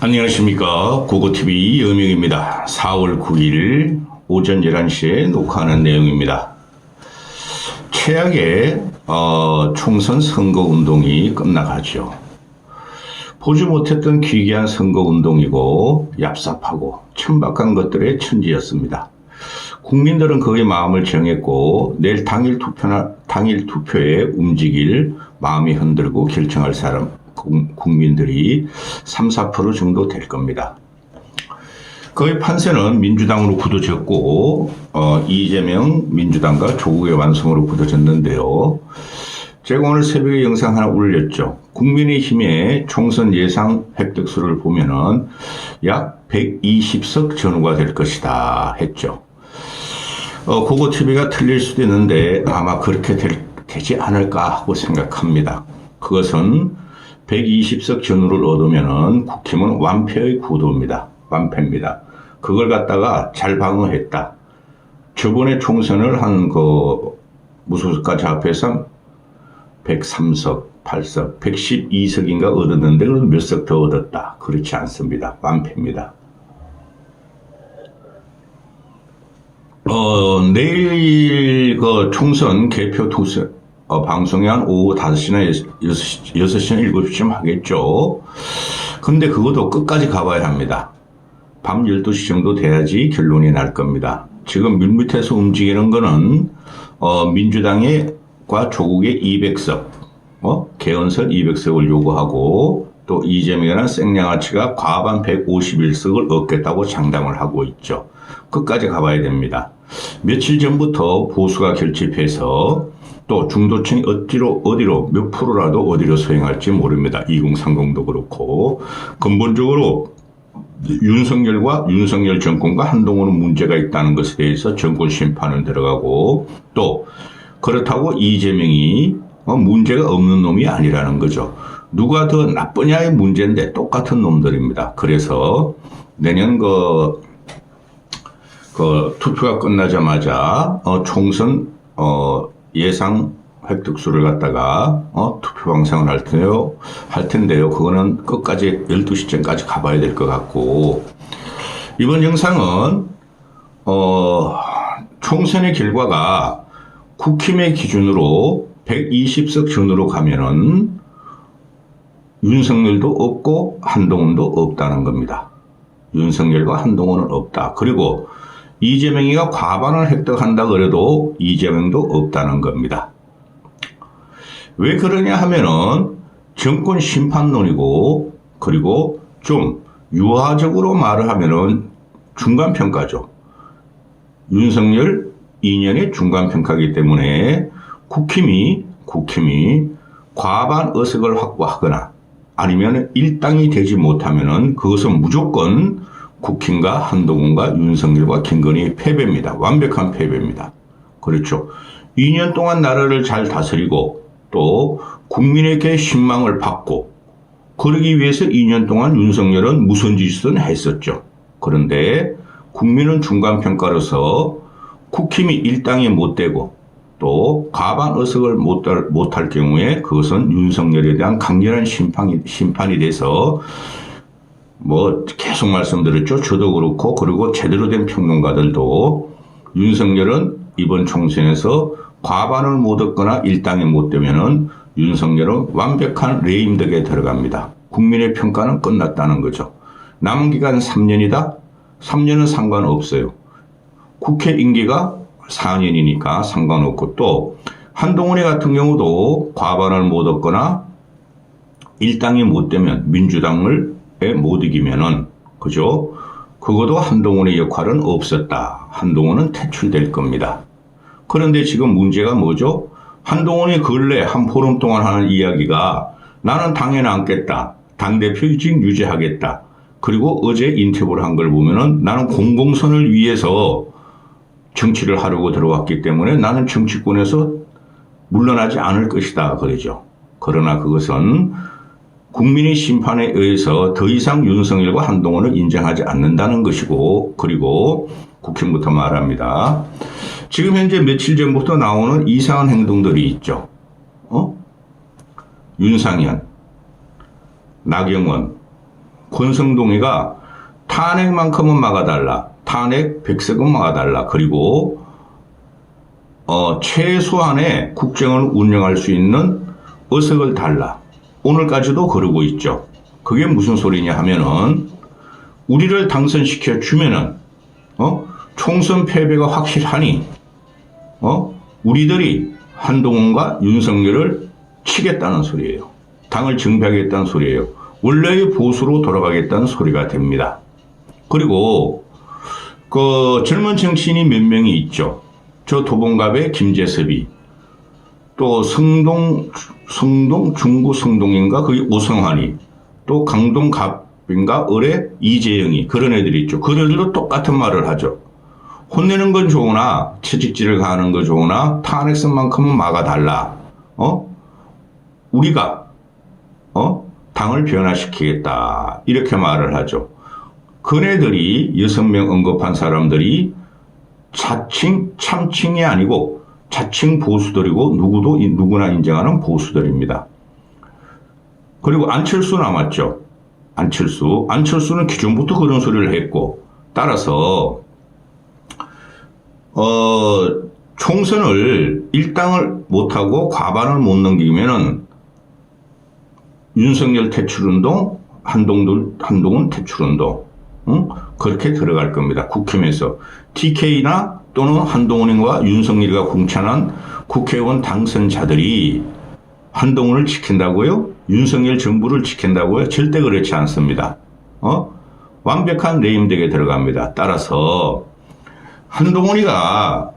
안녕하십니까. 고고TV 여명입니다. 4월 9일 오전 11시에 녹화하는 내용입니다. 최악의 총선 선거운동이 끝나가죠. 보지 못했던 기괴한 선거운동이고 얍삽하고 천박한 것들의 천지였습니다. 국민들은 거기에 마음을 정했고 내일 당일 투표에 움직일 마음이 흔들고 결정할 사람 국민들이 3, 4% 정도 될 겁니다. 거의 판세는 민주당으로 굳어졌고 이재명 민주당과 조국의 완성으로 굳어졌는데요. 제가 오늘 새벽에 영상 하나 올렸죠. 국민의힘의 총선 예상 획득수를 보면은 약 120석 전후가 될 것이다 했죠. 고고TV가 틀릴 수도 있는데 아마 그렇게 되지 않을까 하고 생각합니다. 그것은 120석 전후를 얻으면은 국힘은 완패의 구도입니다. 완패입니다. 그걸 갖다가 잘 방어했다. 저번에 총선을 무소속까지 합해서 103석, 8석, 112석인가 얻었는데 그럼 몇 석 더 얻었다. 그렇지 않습니다. 완패입니다. 내일 총선 개표 투세 방송이 한 오후 5시나 6시나 7시쯤 하겠죠. 근데 그것도 끝까지 가봐야 합니다. 밤 12시 정도 돼야지 결론이 날 겁니다. 지금 밀밑에서 움직이는 거는 민주당과 조국의 200석, 개헌설 200석을 요구하고 또 이재명이라는 생양아치가 과반 151석을 얻겠다고 장담을 하고 있죠. 끝까지 가봐야 됩니다. 며칠 전부터 보수가 결집해서 또 중도층이 어디로 몇 프로라도 어디로 소행할지 모릅니다. 2030도 그렇고 근본적으로 윤석열 정권과 한동훈은 문제가 있다는 것에 대해서 정권 심판을 들어가고 또 그렇다고 이재명이 문제가 없는 놈이 아니라는 거죠. 누가 더 나쁘냐의 문제인데 똑같은 놈들입니다. 그래서 내년 투표가 끝나자마자 총선 예상 획득수를 갖다가 투표 방송을 할 텐데요. 그거는 끝까지 12시쯤까지 가봐야 될 것 같고 이번 영상은 총선의 결과가 국힘의 기준으로 120석 전후로 가면은 윤석열도 없고 한동훈도 없다는 겁니다. 윤석열과 한동훈은 없다. 그리고 이재명이가 과반을 획득한다 그래도 이재명도 없다는 겁니다. 왜 그러냐 하면은 정권 심판론이고 그리고 좀 유화적으로 말을 하면은 중간평가죠. 윤석열 2년의 중간평가이기 때문에 국힘이 과반 의석을 확보하거나 아니면 일당이 되지 못하면은 그것은 무조건 국힘과 한동훈과 윤석열과 김건희의 패배입니다. 완벽한 패배입니다. 그렇죠. 2년 동안 나라를 잘 다스리고 또 국민에게 신망을 받고 그러기 위해서 2년 동안 윤석열은 무슨 짓은 했었죠. 그런데 국민은 중간평가로서 국힘이 일당이 못 되고 또 과반 의석을 못할 경우에 그것은 윤석열에 대한 강렬한 심판이 돼서 계속 말씀드렸죠. 저도 그렇고 그리고 제대로 된 평론가들도 윤석열은 이번 총선에서 과반을 못 얻거나 일당이 못 되면은 윤석열은 완벽한 레임덕에 들어갑니다. 국민의 평가는 끝났다는 거죠. 남은 기간 3년이다? 3년은 상관없어요. 국회 임기가 4년이니까 상관없고 또 한동훈이 같은 경우도 과반을 못 얻거나 일당이 못 되면 민주당을 못 이기면은 그죠? 그것도 한동훈의 역할은 없었다. 한동훈은 퇴출될 겁니다. 그런데 지금 문제가 뭐죠? 한동훈이 근래 한 보름 동안 하는 이야기가 나는 당에 남겠다. 당대표직 유지하겠다. 그리고 어제 인터뷰를 한 걸 보면은 나는 공공선을 위해서 정치를 하려고 들어왔기 때문에 나는 정치권에서 물러나지 않을 것이다. 그러죠. 그러나 그것은 국민의 심판에 의해서 더 이상 윤석열과 한동훈을 인정하지 않는다는 것이고 그리고 국힘부터 말합니다. 지금 현재 며칠 전부터 나오는 이상한 행동들이 있죠. 윤상현, 나경원, 권성동이가 탄핵만큼은 막아달라. 탄핵 100석은 막아달라. 그리고 최소한의 국정을 운영할 수 있는 의석을 달라. 오늘까지도 그러고 있죠. 그게 무슨 소리냐 하면은 우리를 당선시켜 주면은 총선 패배가 확실하니 우리들이 한동훈과 윤석열을 치겠다는 소리예요. 당을 증배하겠다는 소리예요. 원래의 보수로 돌아가겠다는 소리가 됩니다. 그리고 그 젊은 정치인이 몇 명이 있죠. 저 도봉갑의 김재섭이, 또 성동 중구 성동인가 거기 오성환이, 또 강동갑인가 을의 이재영이, 그런 애들이 있죠. 그들도 똑같은 말을 하죠. 혼내는 건 좋으나 채찍질을 가하는 건 좋으나 탄핵선만큼은 막아달라. 우리가 당을 변화시키겠다. 이렇게 말을 하죠. 그네들이 6명 언급한 사람들이 자칭 참칭이 아니고 자칭 보수들이고 누구나 인정하는 보수들입니다. 그리고 안철수 남았죠. 안철수는 기존부터 그런 소리를 했고, 따라서 총선을 일당을 못하고 과반을 못 넘기면은 윤석열 퇴출운동, 한동훈 퇴출운동, 그렇게 들어갈 겁니다. 국힘에서. TK나 또는 한동훈과 윤석열이가 공천한 국회의원 당선자들이 한동훈을 지킨다고요? 윤석열 정부를 지킨다고요? 절대 그렇지 않습니다. 완벽한 레임덱에 들어갑니다. 따라서 한동훈이가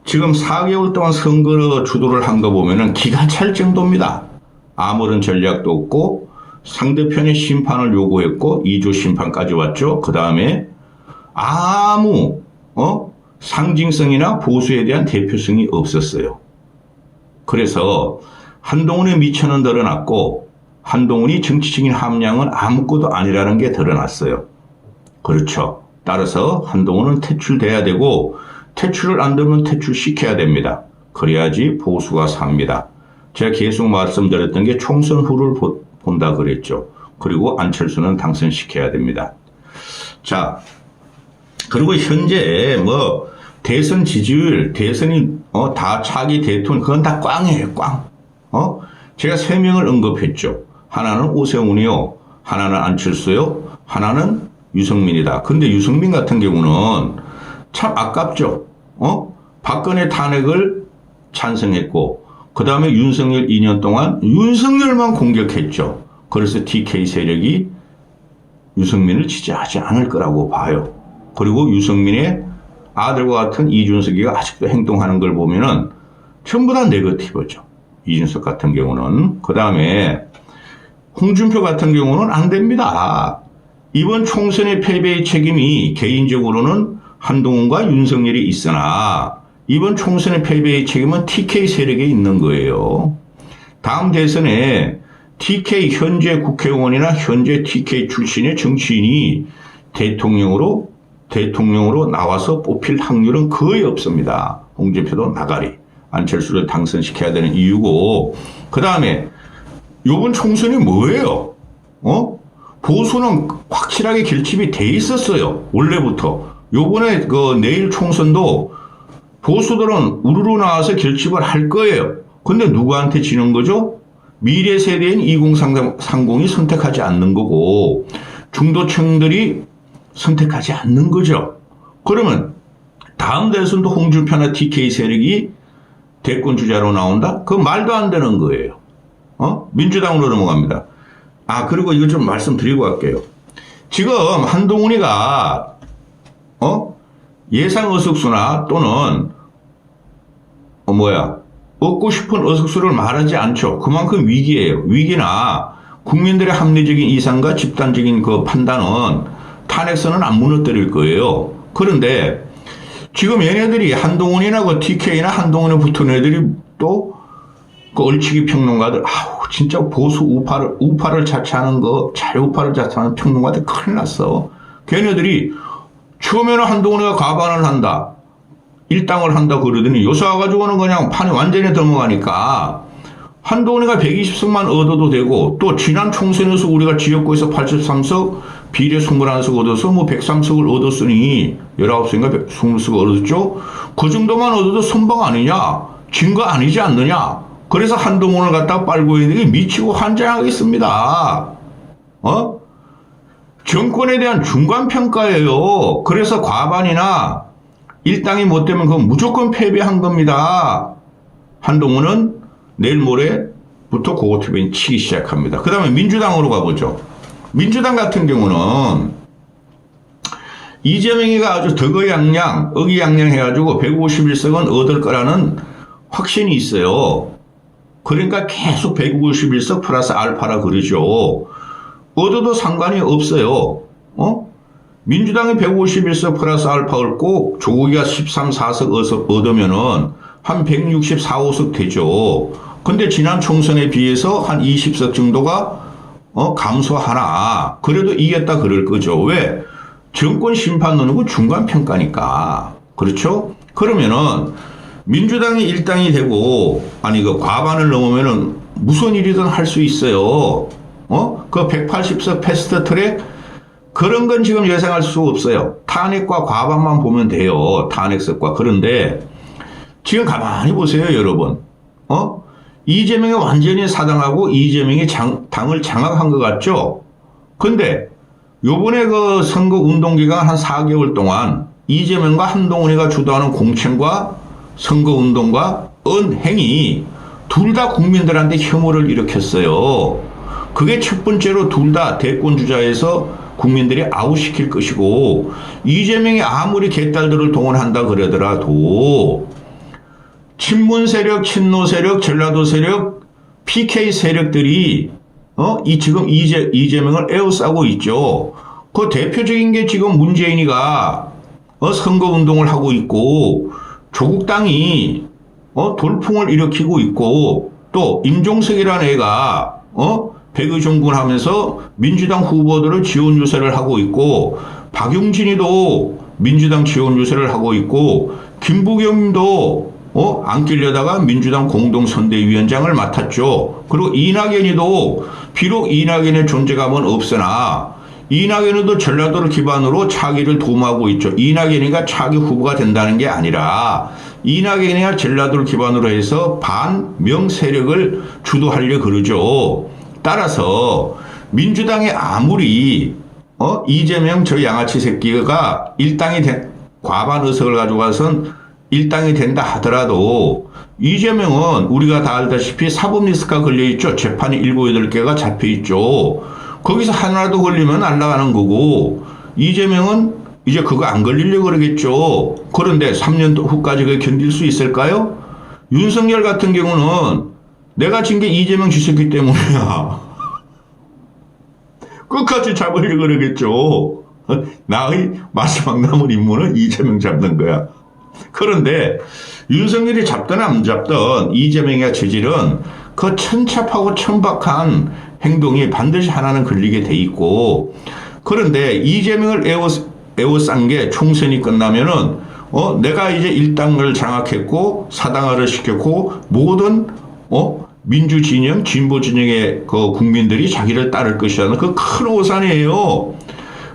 지금 4개월 동안 선거를 주도를 한 거 보면은 기가 찰 정도입니다. 아무런 전략도 없고 상대편의 심판을 요구했고 2조 심판까지 왔죠. 그 다음에 아무 상징성이나 보수에 대한 대표성이 없었어요. 그래서 한동훈의 미천은 드러났고 한동훈이 정치적인 함량은 아무것도 아니라는 게 드러났어요. 그렇죠. 따라서 한동훈은 퇴출돼야 되고 퇴출을 안 되면 퇴출시켜야 됩니다. 그래야지 보수가 삽니다. 제가 계속 말씀드렸던 게 총선 후를 본다 그랬죠. 그리고 안철수는 당선시켜야 됩니다. 자, 그리고 현재 뭐 대선 지지율, 대선이 다 차기 대통령, 그건 다 꽝이에요, 꽝. 제가 3명을 언급했죠. 하나는 오세훈이요, 하나는 안철수요, 하나는 유승민이다. 근데 유승민 같은 경우는 참 아깝죠. 박근혜 탄핵을 찬성했고, 그 다음에 윤석열 2년 동안 윤석열만 공격했죠. 그래서 TK 세력이 유승민을 지지하지 않을 거라고 봐요. 그리고 유승민의 아들과 같은 이준석이가 아직도 행동하는 걸 보면은 전부 다 네거티브죠. 이준석 같은 경우는. 그 다음에 홍준표 같은 경우는 안 됩니다. 이번 총선의 패배의 책임이 개인적으로는 한동훈과 윤석열이 있으나 이번 총선의 패배의 책임은 TK 세력에 있는 거예요. 다음 대선에 TK 현재 국회의원이나 현재 TK 출신의 정치인이 대통령으로 나와서 뽑힐 확률은 거의 없습니다. 홍준표도 나가리, 안철수를 당선시켜야 되는 이유고, 그 다음에 이번 총선이 뭐예요? 보수는 확실하게 결집이 돼 있었어요. 원래부터. 요번에 내일 총선도 보수들은 우르르 나와서 결집을 할 거예요. 근데 누구한테 지는 거죠? 미래 세대인 2030이 선택하지 않는 거고 중도층들이 선택하지 않는 거죠. 그러면 다음 대선도 홍준표나 TK 세력이 대권 주자로 나온다? 그건 말도 안 되는 거예요. 민주당으로 넘어갑니다. 그리고 이거 좀 말씀드리고 갈게요. 지금 한동훈이가 예상 의석수나 또는 얻고 싶은 의석수를 말하지 않죠. 그만큼 위기예요. 위기나 국민들의 합리적인 이상과 집단적인 그 판단은 탄핵선은 안 무너뜨릴 거예요. 그런데 지금 얘네들이 한동훈이나 그 TK나 한동훈에 붙은 애들이 또 그 얼치기 평론가들, 진짜 보수 우파를 자처하는 자유우파를 자처하는 평론가들 큰일 났어. 걔네들이 처음에는 한동훈이가 과반을 한다, 일당을 한다 그러더니 요새 와가지고는 그냥 판이 완전히 넘어가니까 한동훈이가 120석만 얻어도 되고 또 지난 총선에서 우리가 지역구에서 83석, 비례 21석 얻어서 뭐 103석을 얻었으니 19석인가 20석 얻었죠. 그 정도만 얻어도 선방 아니냐? 진 거 아니지 않느냐? 그래서 한동훈을 갖다 빨고 있는 게 미치고 환장하겠습니다. 정권에 대한 중간평가예요. 그래서 과반이나 일당이 못 되면 그건 무조건 패배한 겁니다. 한동훈은 내일 모레부터 고고투변 치기 시작합니다. 그 다음에 민주당으로 가보죠. 민주당 같은 경우는 이재명이가 아주 덕의양양, 의기양양 해가지고 151석은 얻을 거라는 확신이 있어요. 그러니까 계속 151석 플러스 알파라 그러죠. 얻어도 상관이 없어요. 민주당이 151석 플러스 알파 얻고 조국이가 13, 4석 얻으면은 한 164, 5석 되죠. 근데 지난 총선에 비해서 한 20석 정도가 감소하나. 그래도 이겼다 그럴 거죠. 왜? 정권 심판 넣는 중간평가니까. 그렇죠? 그러면은 민주당이 일당이 되고 그 과반을 넘으면은 무슨 일이든 할 수 있어요. 그 180석 패스트 트랙 그런 건 지금 예상할 수 없어요. 탄핵과 과반만 보면 돼요. 탄핵석과. 그런데 지금 가만히 보세요, 여러분. 이재명이 완전히 사당하고 이재명이 당을 장악한 것 같죠? 근데 요번에 그 선거 운동 기간 한 4개월 동안 이재명과 한동훈이가 주도하는 공천과 선거 운동과 언행이 둘 다 국민들한테 혐오를 일으켰어요. 그게 첫 번째로 둘 다 대권 주자에서 국민들이 아웃시킬 것이고, 이재명이 아무리 개딸들을 동원한다 그러더라도 친문 세력, 친노 세력, 전라도 세력, PK 세력들이 지금 이재명을 에워싸고 있죠. 그 대표적인 게 지금 문재인이가 선거 운동을 하고 있고, 조국당이 돌풍을 일으키고 있고, 또 임종석이라는 애가 백의종군 하면서 민주당 후보들을 지원 유세를 하고 있고, 박용진이도 민주당 지원 유세를 하고 있고, 김부겸도 안 끼려다가 민주당 공동선대위원장을 맡았죠. 그리고 이낙연이도 비록 이낙연의 존재감은 없으나 이낙연도 전라도를 기반으로 차기를 도모하고 있죠. 이낙연이가 차기 후보가 된다는 게 아니라 이낙연이가 전라도를 기반으로 해서 반명 세력을 주도하려 그러죠. 따라서 민주당이 아무리 이재명 저 양아치 새끼가 과반 의석을 가져가선 일당이 된다 하더라도 이재명은 우리가 다 알다시피 사법 리스크가 걸려있죠. 재판이 7, 8개가 잡혀있죠. 거기서 하나라도 걸리면 날아가는 거고, 이재명은 이제 그거 안 걸리려고 그러겠죠. 그런데 3년 후까지 그걸 견딜 수 있을까요? 윤석열 같은 경우는 내가 진 게 이재명 지켰기 때문이야. 끝까지 잡으려고 그러겠죠. 나의 마지막 남은 임무는 이재명 잡는 거야. 그런데 윤석열이 잡든 안 잡든 이재명의 체질은 그 천잡하고 천박한 행동이 반드시 하나는 걸리게 돼 있고, 그런데 이재명을 에워싼 게 총선이 끝나면은 내가 이제 일당을 장악했고 사당화를 시켰고 모든 민주 진영, 진보 진영의 그 국민들이 자기를 따를 것이라는 그 큰 오산이에요.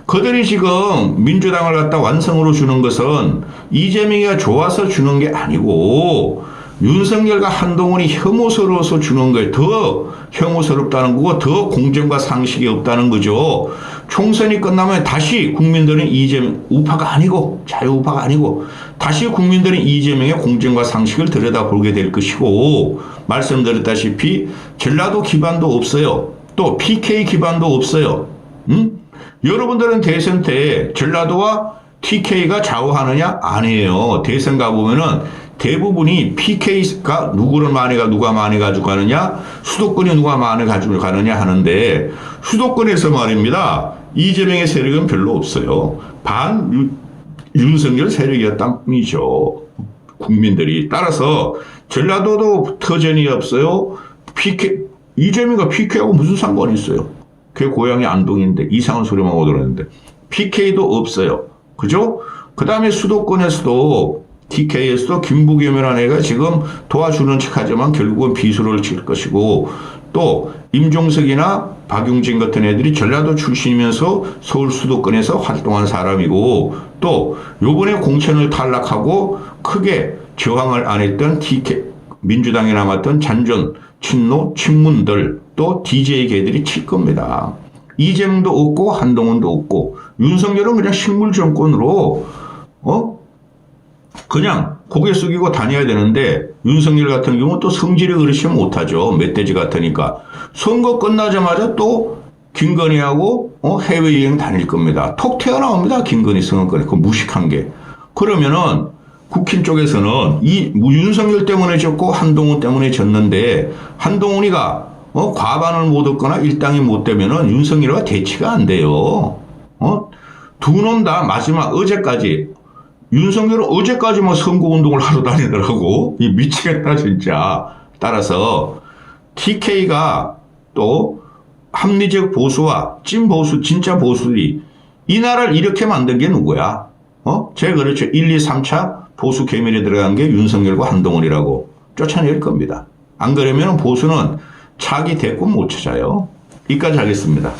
그들이 지금 민주당을 갖다 완성으로 주는 것은 이재명이가 좋아서 주는 게 아니고 윤석열과 한동훈이 혐오스러워서 주는 거예요. 더 혐오스럽다는 거고 더 공정과 상식이 없다는 거죠. 총선이 끝나면 다시 국민들은 이재명 우파가 아니고 자유우파가 아니고 다시 국민들은 이재명의 공정과 상식을 들여다보게 될 것이고, 말씀드렸다시피 전라도 기반도 없어요. 또 PK 기반도 없어요. 여러분들은 대선 때 전라도와 TK가 좌우하느냐? 아니에요. 대선 가보면은 대부분이 PK가 누가 많이 가지고 가느냐, 수도권이 누가 많이 가지고 가느냐 하는데, 수도권에서 말입니다. 이재명의 세력은 별로 없어요. 윤석열 세력이었단 뿐이죠. 국민들이. 따라서 전라도도 터전이 없어요. 이재명과 PK하고 무슨 상관이 있어요? 그게 고향이 안동인데 이상한 소리만 오더랬는데 PK도 없어요. 그죠? 그 다음에 수도권에서도 TK에서도 김부겸이라는 애가 지금 도와주는 척하지만 결국은 비수를 칠 것이고, 또 임종석이나 박용진 같은 애들이 전라도 출신이면서 서울 수도권에서 활동한 사람이고 또 요번에 공천을 탈락하고 크게 저항을 안 했던 TK 민주당에 남았던 잔존 친노 친문들 또 DJ 개들이 칠 겁니다. 이재명도 없고 한동훈도 없고 윤석열은 그냥 식물 정권으로 그냥 고개 숙이고 다녀야 되는데 윤석열 같은 경우는 또 성질이 그렇지 못하죠. 멧돼지 같으니까. 선거 끝나자마자 또 김건희하고 해외여행 다닐 겁니다. 톡 튀어나옵니다. 김건희 선거권에. 그 무식한 게. 그러면은 국힘 쪽에서는 이 윤석열 때문에 졌고 한동훈 때문에 졌는데 한동훈이가 과반을 못 얻거나 일당이 못 되면은 윤석열과 대치가 안 돼요. 두 놈 다 마지막 어제까지 윤석열은 어제까지 뭐 선거운동을 하러 다니더라고. 이 미치겠다 진짜. 따라서 TK가 또 합리적 보수와 찐 보수 진짜 보수들이 이 나라를 이렇게 만든 게 누구야? 제가 그렇죠. 1, 2, 3차 보수 계밀에 들어간 게 윤석열과 한동훈이라고 쫓아낼 겁니다. 안 그러면 보수는 차기 대권 못 찾아요. 여기까지 하겠습니다.